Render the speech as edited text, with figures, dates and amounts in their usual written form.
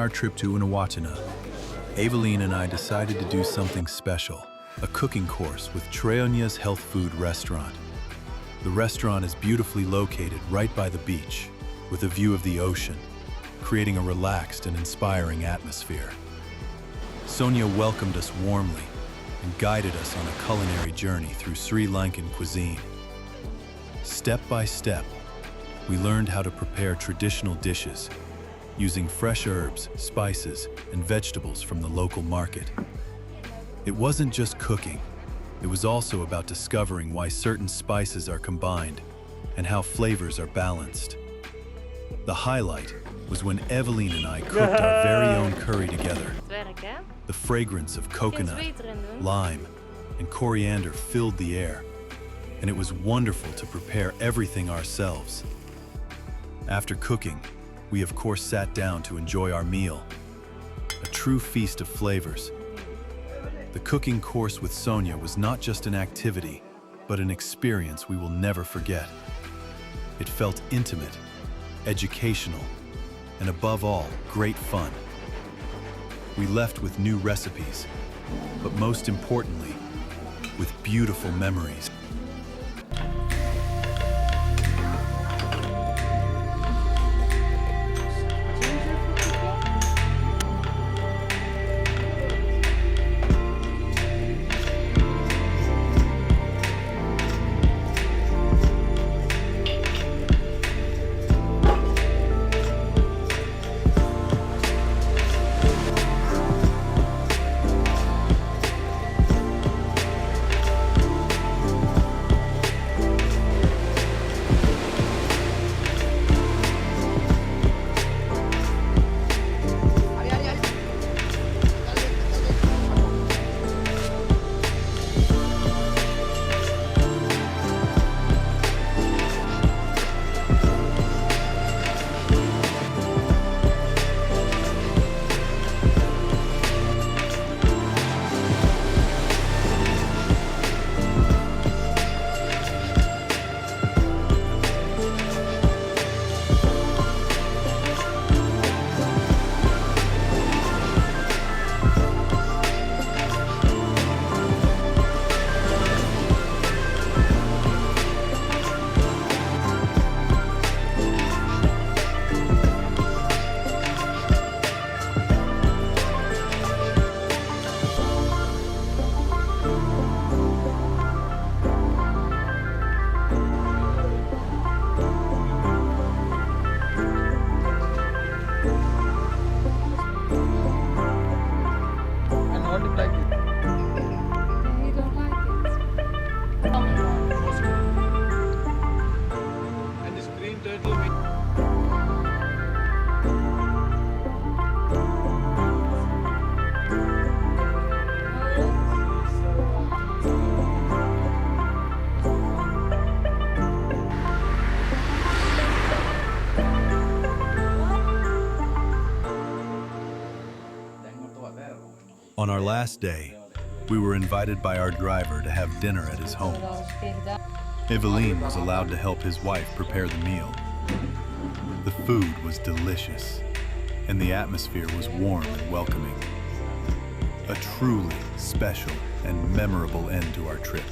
our trip to Unawatuna, Eveline and I decided to do something special, a cooking course with Treonya's health food restaurant. The restaurant is beautifully located right by the beach, with a view of the ocean, creating a relaxed and inspiring atmosphere. Sonia welcomed us warmly and guided us on a culinary journey through Sri Lankan cuisine. Step by step, we learned how to prepare traditional dishes, using fresh herbs, spices, and vegetables from the local market. It wasn't just cooking, it was also about discovering why certain spices are combined and how flavors are balanced. The highlight was when Eveline and I cooked our very own curry together. The fragrance of coconut, lime, and coriander filled the air, and it was wonderful to prepare everything ourselves. After cooking, we of course sat down to enjoy our meal, a true feast of flavors. The cooking course with Sonia was not just an activity, but an experience we will never forget. It felt intimate, educational, and above all, great fun. We left with new recipes, but most importantly, with beautiful memories. On our last day, we were invited by our driver to have dinner at his home. Eveline was allowed to help his wife prepare the meal. The food was delicious, and the atmosphere was warm and welcoming. A truly special and memorable end to our trip.